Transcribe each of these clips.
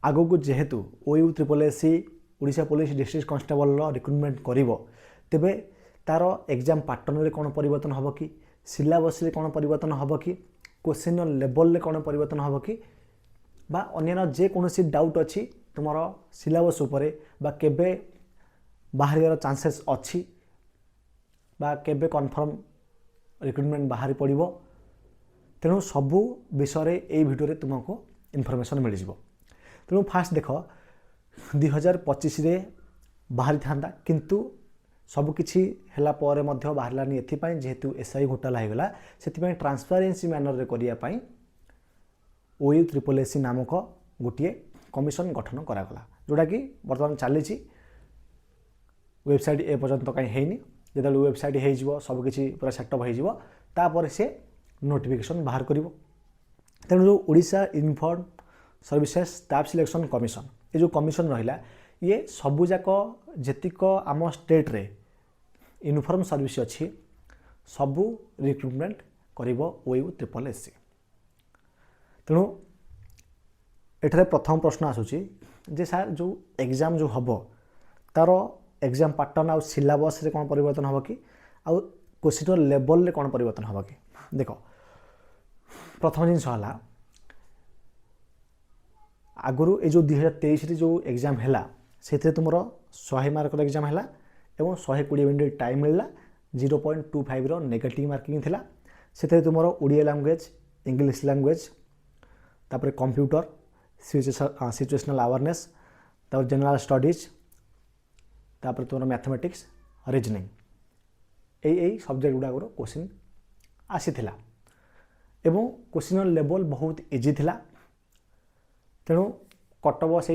आगक जेहेतु OU triple SC Odisha police district constable recruitment करिवो तेबे तार एग्जाम पैटर्न रे कौन परिवर्तन हम कि सिलेबस रे कौन परिवर्तन हम कि क्वेश्चन लेवल रे कौन परिवर्तन हम कि बा अन्य जेकोसी डाउट अच्छी तुम सिलेबस उपरे बा केबे बाहर चांसेस अच्छी बा केबे कन्फर्म रिक्रुटमेंट बाहरी पड़ो तेणु सबू विषय ये भिडियो तुमको इनफॉरमेशन मिल जाव। तेणु फास्ट देख 2025 बाहरी था किंतु सबकि बाहरलानी एपाई जेहेतु SI घोटाला होगला से ट्रांसपेरेन्सी मैनर रे करने OU ट्रिपल एससी नामक गोटे कमिशन गठन करागला जोटा कि बर्तमान चली वेबसाइट ए पर्यंत कहीं होनी जो वेबसाइट हो सबकि पूरा सेटअप होपर से नोटिफिकेशन बाहर कर तेणु जो Odisha uniform services staff selection commission ये जो कमिशन रहा ये सबूक जेतिक आम स्टेट रे यूनिफॉर्म सर्विस अच्छी सबू रिक्रुटमेंट कर OU ट्रिपल एससी। तेणु एठारे प्रथम प्रश्न आसूची जे सर जो एग्जाम जो हम तार एग्जाम पैटर्न आउ सिलेबस रे कौन परिवर्तन हम कि आउ क्वेश्चन लेवल रे कौन परिवर्तन हम कि देख प्रथम जिनस आगु ये जो 2023 जो एग्जाम है से तुम 100 मार्क एग्जाम है और 120 मिनट टाइम मिलला 0.25 रो नेगेटिव मार्किंग थिला से तुम ओडिया लैंग्वेज इंग्लिश लैंग्वेज तापर कंप्यूटर सिचुएशनल अवेयरनेस तापर जनरल स्टडीज तापर तुम मैथमेटिक्स रीजनिंग यही सब्जेक्ट गुड़ाक क्वेश्चन आसी एवं क्वेश्चन लेवल बहुत इजी थिला। तेणु कटअफ से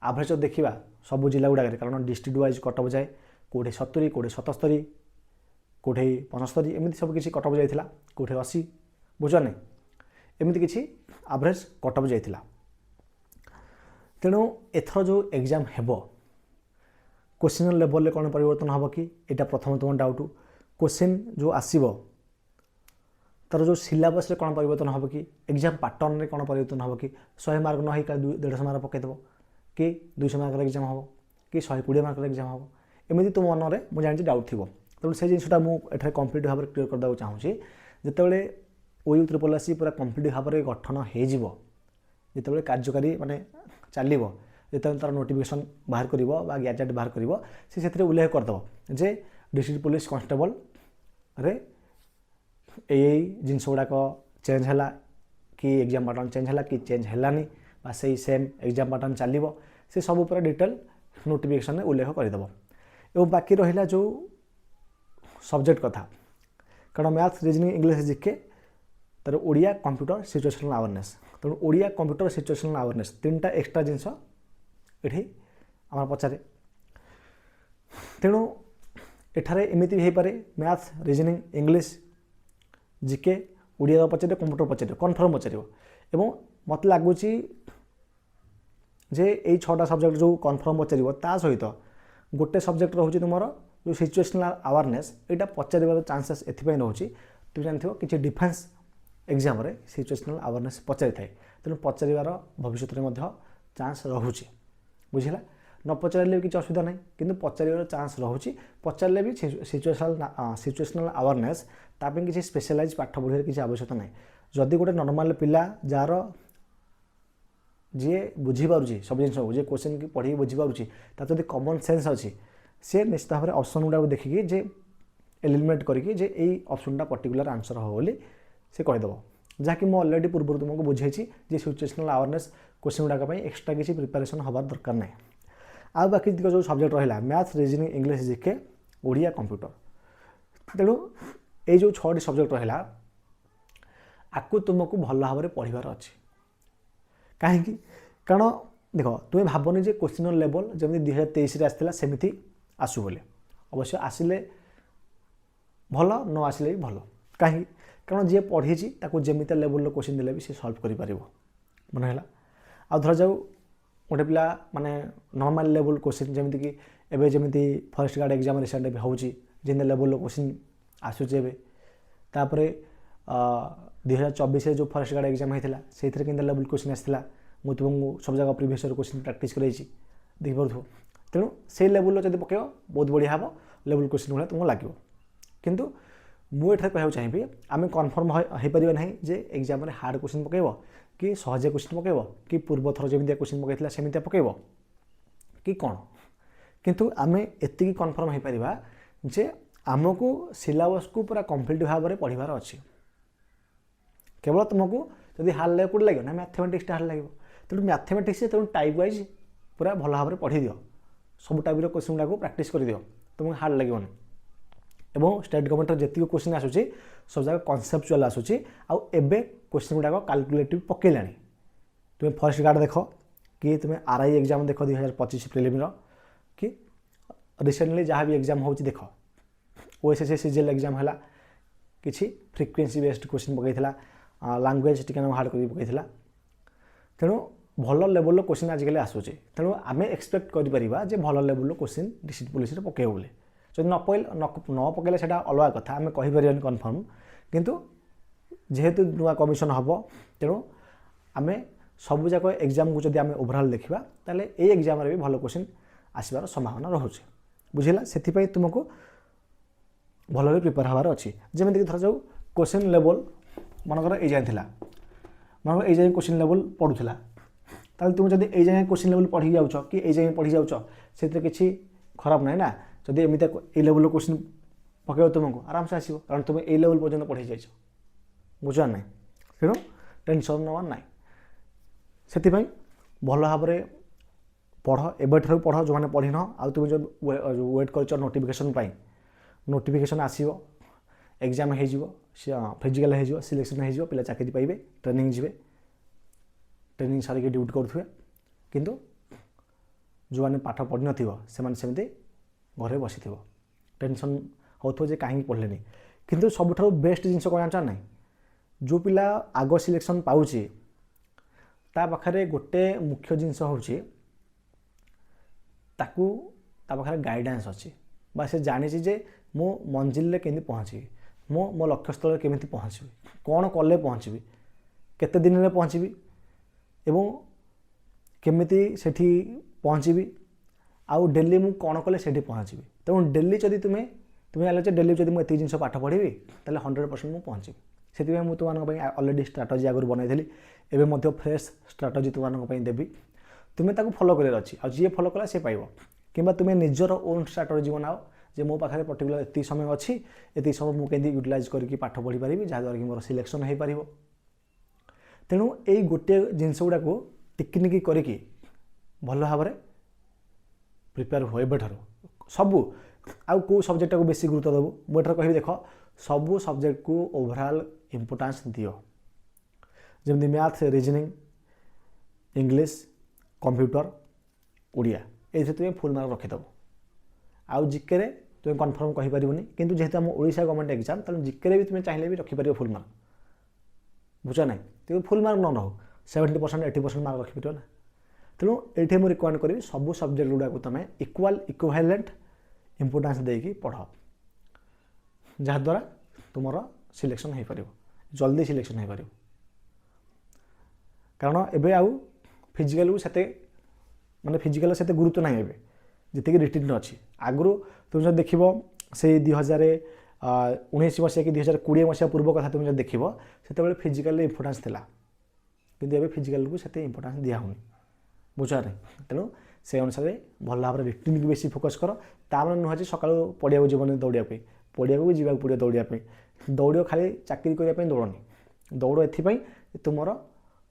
एवरेज देखा सब जिला गुड़ाक कारण डिस्ट्रिक्ट वाइज कटअफ जाए कौटे 70 कौटे 77 कौटे 75 एमती सबकि कटअफ जाइला कौटे 80 बुझ नहीं एमती किसी एवरेज कटअफ जाइला। तेणु एथर जो एग्जाम हेबो क्वेश्चन लेवल रे कौन परिवर्तन हम कि यहाँ प्रथम तुम डाउट क्वेश्चन जो आसब तार जो सिलेबस रे कौन परिवर्तन हम कि एग्जाम पैटर्न रे कौन परिवर्तन हम कि 100 मार्क न 150 मार्क पकईदेव कि 200 मार्क एग्जाम हम कि 120 मार्क एग्जाम हम एमती तुम मन में मुझे जानी डाउट थी। तेणु से जिनसा मुझे कंप्लीट भाव में क्लीयर करदे चाहूँगी जितेबाला OU ट्रिपल एससी पूरा कंप्लीट भाव में गठन हो जिते कार्यकारी माने चलो जिते तार नोटिफिकेशन बाहर कर गैजेट बाहर कर उल्लेख करदेव जे डिस्ट्रिक्ट पुलिस कांस्टेबल रे यही जिनस गुड़ाक चेंज है कि एग्जाम पैटर्न चेंज है कि चेंज है से सेम एग्जाम पैटर्न चलो से सब पूरा डिटेल नोटिफिकेशन में उल्लेख करदेव। और बाकी रहा जो सब्जेक्ट कथा कारण मैथ्स रीजनिंग इंग्लिश जीके तार ओडिया कंप्यूटर सिचुएशनल अवेयरनेस तेणु ओडिया कंप्यूटर सिचुएशनल अवेयरनेस 3टा एक्सट्रा जिनस ये आम पचारे। तेणु एठारे एमती भी पारे maths reasoning English GK Odia पचारे कंप्यूटर पचारे कन्फर्म पचार एवं मत लगुच जे यही 6टा सब्जेक्ट जो कन्फर्म पचार ता सहित गोटे सब्जेक्ट रोचे तुम जो सिचुएशनल अवेयरनेस यहाँ पचार चांसेस एपाई रोचे तुम जानते हो कि डिफेन्स एग्जाम रे सिचुएशनल अवेयरनेस पचारि थाए तेणु पचार भविष्य में चांस रोचे बुझला न पचारे भी किसी असुविधा ना कि पचार चांस रोचे पचारे भी सिचुएशनल अवेयरनेस ताप किसी स्पेशलाइज पाठ पढ़े किसी आवश्यकता ना जदि गोटे नॉर्मल पिला जार जी बुझीपारे सब जिन जी क्वेश्चन की पढ़ी बुझीपारे जब कमन सेन्स अच्छी सी निश्चित भाव में ऑप्शन गुड़ा देखिए जे एलिमिनेट करके जे यही ऑप्शनटा पर्टिकुलर आंसर हो बोली से कहीदेव जहाँकि मुझे अलरेडी पूर्व तुमको बुझे सिचुएशनल अवेयरनेस क्वेश्चन गुड़ाक एक्सट्रा किसी प्रिपेरेसन हबार दरकार ना। आ बाकी जो सब्जेक्ट रहा maths reasoning English GK Odia computer तेणु ये जो 6टी सब्जेक्ट रहा आपको तुमको भल भाव में पढ़ार अच्छे कहीं कारण देख तुम्हें भावनी जे क्वेश्चन लेवल जमी 2023 आसाला सेमती आसू बोले अवश्य आसिले भल न आसिले भी भल कहीं कारण जी पढ़ी जमीता लेवल क्वेश्चन देले भी सी सल्व कर मन है आ धर जाऊ गोटे पिला माने नॉर्मल लेवल क्वेश्चन जमीती कि एवं जमी फॉरेस्ट गार्ड एग्जाम रिसेंट हो जिन लेवल क्वेश्चन आसूचे तापर 2024 जो फॉरेस्ट गार्ड एग्जाम होता से लेवल क्वेश्चन आसाला ମୁଁ ତୁମକୁ ସବୁ ଜାଗା ପ୍ରିଭିୟସ୍ ଇୟର୍ क्वेश्चन ପ୍ରାକ୍ଟିସ୍ କରାଇଛି ଦେଖିପାରୁଥିବ। ତେଣୁ ସେଇ ଲେବୁଲ୍ର ଯଦି ପକାଇବ ବହୁତ ବଢ଼ିଆ ହେବ, ଲେବୁଲ୍ क्वेश्चन ଭଳିଆ ତୁମକୁ ଲାଗିବ। କିନ୍ତୁ ମୁଁ ଏଠାରେ କହିବାକୁ ଚାହିଁବି ଆମେ କନଫର୍ମ ହୋଇପାରିବା ନାହିଁ ଯେ ଏକ୍ଜାମ୍ରେ ହାର୍ଡ଼ क्वेश्चन ପକାଇବ କି ସହଜିଆ क्वेश्चन ପକାଇବ କି ପୂର୍ବ ଥର ଯେମିତିଆ क्वेश्चन ପକାଇଥିଲା ସେମିତିଆ ପକାଇବ କି କ'ଣ। କିନ୍ତୁ ଆମେ ଏତିକି କନଫର୍ମ ହୋଇପାରିବା ଯେ ଆମକୁ ସିଲାବସ୍କୁ ପୁରା କମ୍ପ୍ଲିଟ୍ ଭାବରେ ପଢ଼ିବାର ଅଛି। କେବଳ ତୁମକୁ ଯଦି ହାର୍ଡ଼ ଲାଗିବ କେଉଁଠି ଲାଗିବ ନା ମ୍ୟାଥମେଟିକ୍ସଟା ହାର୍ଡ଼ ଲାଗିବ। ତେଣୁ ମ୍ୟାଥମେଟିକ୍ସ ତେଣୁ ଟାଇପ୍ ୱାଇଜ୍ ପୁରା ଭଲ ଭାବରେ ପଢ଼ିଦିଅ, ସବୁ ଟାଇପ୍ର क्वेश्चन ଗୁଡ଼ାକୁ ପ୍ରାକ୍ଟିସ୍ କରିଦିଅ, ତୁମକୁ ହାର୍ଡ଼ ଲାଗିବନି। ଏବଂ ଷ୍ଟେଟ୍ ଗଭର୍ଣ୍ଣମେଣ୍ଟର ଯେତିକି क्वेश्चन ଆସୁଛି ସବୁ ଜାଗା କନସେପ୍ଚୁଆଲ୍ ଆସୁଛି। ଆଉ ଏବେ क्वेश्चन ଗୁଡ଼ାକ କାଲକୁଲେଟିଭ୍ ପକାଇଲାଣି। ତୁମେ ଫରେଷ୍ଟ ଗାର୍ଡ଼ ଦେଖ କି ତୁମେ RI ଏକ୍ଜାମ୍ ଦେଖ 2025 ପ୍ରିଲିମ୍ର କି ରିସେଣ୍ଟଲି ଯାହା ବି ଏକ୍ଜାମ୍ ହେଉଛି ଦେଖ। OSSC CGL ଏକ୍ଜାମ୍ ହେଲା କିଛି ଫ୍ରିକ୍ୱେନ୍ସି ବେସ୍ଡ क्वेश्चन ପକାଇଥିଲା, ଲାଙ୍ଗୁଏଜ୍ ଟିକେ ହାର୍ଡ଼ କରି ପକାଇଥିଲା। ତେଣୁ ଭଲ ଲେବୁଲ୍ର क्वेश्चन ଆଜିକାଲି ଆସୁଛି। ତେଣୁ ଆମେ ଏକ୍ସପେକ୍ଟ କରିପାରିବା ଯେ ଭଲ ଲେବୁଲ୍ର क्वेश्चन ଡିଷ୍ଟ୍ରିକ୍ଟ ପୁଲିସରେ ପକାଇବ ବୋଲି। ଯଦି ନ ପକାଇଲେ ସେଇଟା ଅଲଗା କଥା, ଆମେ କହିପାରିବାନି କନଫର୍ମ। କିନ୍ତୁ ଯେହେତୁ ନୂଆ କମିଶନ ହେବ ତେଣୁ ଆମେ ସବୁଯାକ ଏକ୍ଜାମ୍କୁ ଯଦି ଆମେ ଓଭରାଲ୍ ଦେଖିବା ତାହେଲେ ଏଇ ଏକ୍ଜାମ୍ରେ ବି ଭଲ क्वेश्चन ଆସିବାର ସମ୍ଭାବନା ରହୁଛି। ବୁଝିଲା? ସେଥିପାଇଁ ତୁମକୁ ଭଲ ଭାବେ ପ୍ରିପେୟାର ହେବାର ଅଛି। ଯେମିତିକି ଧରାଯାଉ क्वेश्चन ଲେବୁଲ୍ ମନେକର ଏଇ ଯାଏଁ ଥିଲା, ମନେକର ଏଇ ଯାଏଁ क्वेश्चन ଲେବୁଲ୍ ପଢ଼ୁଥିଲା, ତାହେଲେ ତୁମେ ଯଦି ଏଇ ଯାଏଁ क्वेश्चन ଲେବୁଲ୍ ପଢ଼ି ଯାଉଛ କି ଏଇ ଯାଏଁ ପଢ଼ି ଯାଉଛ ସେଥିରେ କିଛି ଖରାପ ନାହିଁ ନା। ଯଦି ଏମିତି ଏଇ ଲେବୁଲ୍ର क्वेश्चन ପକାଇବ ତୁମକୁ ଆରାମସେ ଆସିବ, କାରଣ ତୁମେ ଏଇ ଲେବୁଲ୍ ପର୍ଯ୍ୟନ୍ତ ପଢ଼ି ଯାଇଛ। ବୁଝିବାର ନାହିଁ? ତେଣୁ ଟେନସନ୍ ନେବାର ନାହିଁ। ସେଥିପାଇଁ ଭଲ ଭାବରେ ପଢ଼, ଏବେଠାରୁ ପଢ଼ ଯେଉଁମାନେ ପଢ଼ିନ। ଆଉ ତୁମେ ଯେଉଁ ୱେଟ୍ କରିଛ ନୋଟିଫିକେସନ୍ ପାଇଁ, ନୋଟିଫିକେସନ୍ ଆସିବ, ଏକ୍ଜାମ୍ ହେଇଯିବ, ଫିଜିକାଲ୍ ହେଇଯିବ, ସିଲେକ୍ସନ୍ ହେଇଯିବ, ପିଲା ଚାକିରି ପାଇବେ, ଟ୍ରେନିଂ ଯିବେ, ଟ୍ରେନିଂ ସାରିକି ଡ୍ୟୁଟି କରୁଥିବେ। କିନ୍ତୁ ଯେଉଁମାନେ ପାଠ ପଢ଼ିନଥିବ ସେମାନେ ସେମିତି ଘରେ ବସିଥିବ, ଟେନସନ୍ ହେଉଥିବ ଯେ କାହିଁକି ପଢ଼ିଲେନି। କିନ୍ତୁ ସବୁଠାରୁ ବେଷ୍ଟ ଜିନିଷ କ'ଣ ଜାଣିଛ ନାହିଁ, ଯେଉଁ ପିଲା ଆଗ ସିଲେକ୍ସନ୍ ପାଉଛି ତା ପାଖରେ ଗୋଟେ ମୁଖ୍ୟ ଜିନିଷ ହେଉଛି ତା ପାଖରେ ଗାଇଡ଼ାନ୍ସ ଅଛି, ବା ସେ ଜାଣିଛି ଯେ ମୁଁ ମଞ୍ଜିଲରେ କେମିତି ପହଞ୍ଚିବି, ମୁଁ ମୋ ଲକ୍ଷ୍ୟସ୍ଥଳରେ କେମିତି ପହଞ୍ଚିବି, କ'ଣ କଲେ ପହଞ୍ଚିବି, କେତେ ଦିନରେ ପହଞ୍ଚିବି ଏବଂ କେମିତି ସେଠି ପହଞ୍ଚିବି, ଆଉ ଡେଲି ମୁଁ କ'ଣ କଲେ ସେଠି ପହଞ୍ଚିବି। ତେଣୁ ଡେଲି ଯଦି ତୁମେ ଜାଣିଛ ଯେ ଡେଲି ଯଦି ମୁଁ ଏତିକି ଜିନିଷ ପାଠ ପଢ଼ିବି ତାହେଲେ 100% ମୁଁ ପହଞ୍ଚିବି। ସେଥିପାଇଁ ମୁଁ ତୁମମାନଙ୍କ ପାଇଁ ଅଲରେଡ଼ି ଷ୍ଟ୍ରାଟେଜି ଆଗରୁ ବନେଇଥିଲି, ଏବେ ମଧ୍ୟ ଫ୍ରେଶ୍ ଷ୍ଟ୍ରାଟେଜି ତୁମମାନଙ୍କ ପାଇଁ ଦେବି। ତୁମେ ତାକୁ ଫଲୋ କରିବାର ଅଛି, ଆଉ ଯିଏ ଫଲୋ କଲା ସେ ପାଇବ। କିମ୍ବା ତୁମେ ନିଜର ଓନ୍ ଷ୍ଟ୍ରାଟେଜି ବନାଅ ଯେ ମୋ ପାଖରେ ପର୍ଟିକୁଲାର ଏତିକି ସମୟ ଅଛି, ଏତିକି ସମୟ ମୁଁ କେମିତି ୟୁଟିଲାଇଜ୍ କରିକି ପାଠ ପଢ଼ିପାରିବି ଯାହାଦ୍ୱାରା କି ମୋର ସିଲେକ୍ସନ୍ ହୋଇପାରିବ। ତେଣୁ ଏଇ ଗୋଟିଏ ଜିନିଷ ଗୁଡ଼ାକୁ ଟିକିନିକି କରିକି ଭଲ ଭାବରେ ପ୍ରିପେୟାର ହୁଅ ଏବେଠାରୁ। ସବୁ ଆଉ କେଉଁ ସବଜେକ୍ଟଟାକୁ ବେଶୀ ଗୁରୁତ୍ୱ ଦେବୁ, ମୁଁ ଏଠାରେ କହିବି ଦେଖ, ସବୁ ସବଜେକ୍ଟକୁ ଓଭରାଲ୍ ଇମ୍ପୋର୍ଟାନ୍ସ ଦିଅ। ଯେମିତି math, reasoning, English, computer, Odia, ଏଇଥିରେ ତୁମେ ଫୁଲ୍ ମାର୍କ ରଖିଦେବ। ଆଉ ଜିକେରେ ତୁମେ କନଫର୍ମ କହିପାରିବନି, କିନ୍ତୁ ଯେହେତୁ ଆମ ଓଡ଼ିଶା ଗଭର୍ଣ୍ଣମେଣ୍ଟ ଏକ୍ଜାମ୍ ତେଣୁ ଜିକେରେ ବି ତୁମେ ଚାହିଁଲେ ବି ରଖିପାରିବ ଫୁଲ୍ ମାର୍କ। ବୁଝ ନାହିଁ? କିନ୍ତୁ ଫୁଲ୍ ମାର୍କ ନ ରହୁ, 70% 80% ମାର୍କ ରଖିପାରିବ ନା। ତେଣୁ ଏଇଠି ମୁଁ ରିକମେଣ୍ଡ କରିବି ସବୁ ସବଜେକ୍ଟ ଗୁଡ଼ାକୁ ତୁମେ ଇକ୍ୱାଲେଣ୍ଟ ଇମ୍ପୋର୍ଟାନ୍ସ ଦେଇକି ପଢ଼, ଯାହାଦ୍ୱାରା ତୁମର ସିଲେକ୍ସନ୍ ହୋଇପାରିବ, ଜଲ୍ଦି ସିଲେକ୍ସନ୍ ହୋଇପାରିବ। କାରଣ ଏବେ ଆଉ ଫିଜିକାଲକୁ ଫିଜିକାଲ ସେତେ ଗୁରୁତ୍ୱ ନାହିଁ ଏବେ ଯେତିକି ରିଟିନ୍ ଅଛି। ଆଗରୁ ତୁମେ ଯଦି ଦେଖିବ ସେଇ 2019 ମସିହା କି 2020 ମସିହା ପୂର୍ବ କଥା ତୁମେ ଯଦି ଦେଖିବ ସେତେବେଳେ ଫିଜିକାଲରେ ଇମ୍ପୋର୍ଟାନ୍ସ ଥିଲା, କିନ୍ତୁ ଏବେ ଫିଜିକାଲକୁ ସେତେ ଇମ୍ପୋର୍ଟାନ୍ସ ଦିଆହେଉନି। ବୁଝିପାରେ? ତେଣୁ ସେ ଅନୁସାରେ ଭଲ ଭାବରେ ରିଟିନ୍କୁ ବେଶୀ ଫୋକସ୍ କର। ତାମାନେ ନୁହେଁ ଯେ ସକାଳୁ ପଡ଼ିଆକୁ ଯିବନି ଦୌଡ଼ିବା ପାଇଁ, ପଡ଼ିଆକୁ ବି ଯିବାକୁ ପଡ଼ିବ ଦୌଡ଼ିବା ପାଇଁ। ଦୌଡ଼ିବ ଖାଲି ଚାକିରି କରିବା ପାଇଁ ଦୌଡ଼ନି, ଦୌଡ଼ ଏଥିପାଇଁ ତୁମର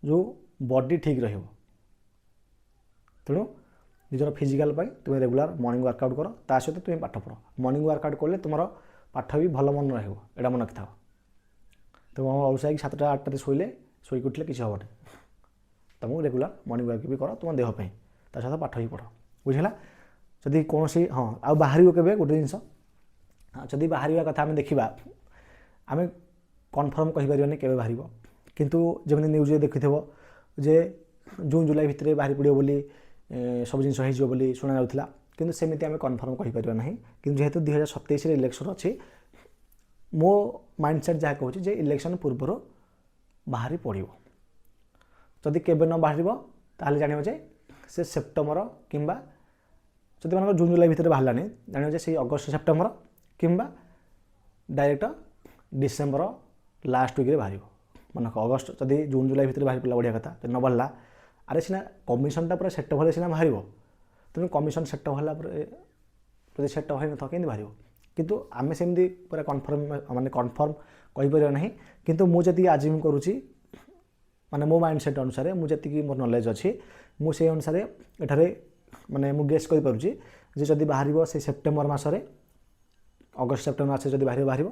ଯେଉଁ ବଡି ଠିକ୍ ରହିବ। ତେଣୁ ନିଜର ଫିଜିକାଲ ପାଇଁ ତୁମେ ରେଗୁଲାର ମର୍ଣ୍ଣିଂ ୱାର୍କଆଉଟ୍ କର, ତା ସହିତ ତୁମେ ପାଠ ପଢ଼। ମର୍ଣ୍ଣିଂ ୱାର୍କଆଉଟ୍ କଲେ ତୁମର ପାଠ ବି ଭଲ ମନେ ରହିବ, ଏଇଟା ମନେ ରଖିଥାଅ। ତୁମ ଅଳସୁଆ ହେଇକି 7ଟା 8ଟାରେ ଶୋଇକି ଉଠିଲେ କିଛି ହେବନି। ତୁମକୁ ରେଗୁଲାର ମର୍ଣ୍ଣିଂ ୱାର୍କ ବି କର ତୁମ ଦେହ ପାଇଁ, ତା ସହିତ ପାଠ ବି ପଢ଼। ବୁଝିଲା? ଯଦି କୌଣସି ଆଉ ବାହାରିବ କେବେ ଗୋଟେ ଜିନିଷ, ଯଦି ବାହାରିବା କଥା ଆମେ ଦେଖିବା, ଆମେ କନଫର୍ମ କହିପାରିବାନି କେବେ ବାହାରିବ। କିନ୍ତୁ ଯେମିତି ନ୍ୟୁଜ୍ରେ ଦେଖିଥିବ ଯେ ଜୁନ୍ ଜୁଲାଇ ଭିତରେ ବାହାରି ପଡ଼ିବ ବୋଲି, ସବୁ ଜିନିଷ ହେଇଯିବ ବୋଲି ଶୁଣାଯାଉଥିଲା, କିନ୍ତୁ ସେମିତି ଆମେ କନଫର୍ମ କହିପାରିବା ନାହିଁ। କିନ୍ତୁ ଯେହେତୁ 2027ରେ ଇଲେକ୍ସନ୍ ଅଛି, ମୋ ମାଇଣ୍ଡସେଟ୍ ଯାହା କହୁଛି ଯେ ଇଲେକ୍ସନ୍ ପୂର୍ବରୁ ବାହାରି ପଡ଼ିବ। ଯଦି କେବେ ନ ବାହାରିବ ताहले जानियो जे से सेप्टेम्बर किंबा जदि मन जून जुलाई भितर बाहरलानी जानियो जे से अगस्त सेप्टेम्बर किंबा डायरेक्ट डिसेम्बर लास्ट वीक बाहर मन अगस्त जदि जून जुलाई भितर बाहर पड़ा बढ़िया कथा न बाहरला अरे सीना कमिशनटा पूरा सेट भले सीना बाहर तेणु कमिशन सेट भला जब सेट हो न कमी बाहर किंतु आम सेमती पूरा कन्फर्म माने कन्फर्म कहीपर ना किंतु मुझे आजिम करुँची माने मो माइंड सेट अनुसार मुझे मोर नॉलेज अच्छी मुझे अनुसार एठारे माने मु गेस कर पारुची जे जदि बाहर से सेप्टेम्बर मसरे अगस्त सेप्टेम्बर मस जब बाहर बाहर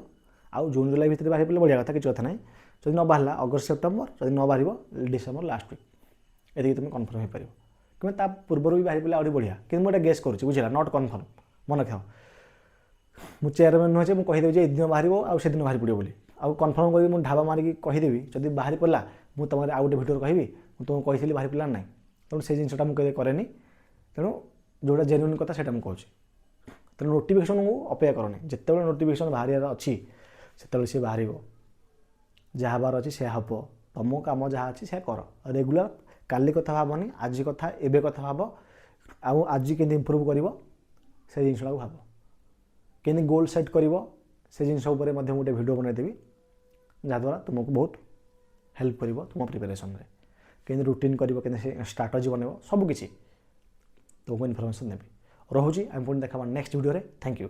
आउ जून जुलाई भितर बाहर पड़े बढ़िया कथा किसी कथा ना जब न बाहर अगस्त सेप्टेम्बर जब न बाहर डिसेम्बर लास्ट वीक ये तुम कन्फर्म हो पार कि पूर्व भी बाहर पड़े आउट बढ़िया कि मुझे गेस करुँच बुझा नट कन्फर्म मन रख मु चेयरमैन नुहे मुझे कहीदेवी ये दिन बाहर आउ से दिन बाहर पड़ो बोली आउ कन्फर्म करी मुझे ढाबा मारिकी कहीदेवी जब बाहर पड़ा मुझे तुम आउ गोटे भिडियो कहबी तुमको कही बाहर पड़ा ना तेणु से जिनटा मुझे कैनि तेणु जोटा जेन्युइन कथा से कहूँ तेणु नोटिफिकेशन को अपेक्षा करनी जिते नोटिफिकेशन बाहर अच्छी से सी बाहर जहाँ हबार अच्छी से हम तुम कम जहाँ अच्छी से कर रेगुलर काली कथा भावनी आज कथा एबे कथा भाव आउ आज के इम्प्रूव कर से जिनटा भाव कि गोल सेट कर से जिन गोटे भिडियो बनईदेवी जहाँद्वारा तुमको बहुत हेल्प कर तुम प्रिपेरेसन में कि रुटीन कर स्ट्राटेजी बनइब सबकि तुमको इनफर्मेशन देवी रोचे आम पुणी देखा नेक्स्ट वीडियो रे थैंक यू।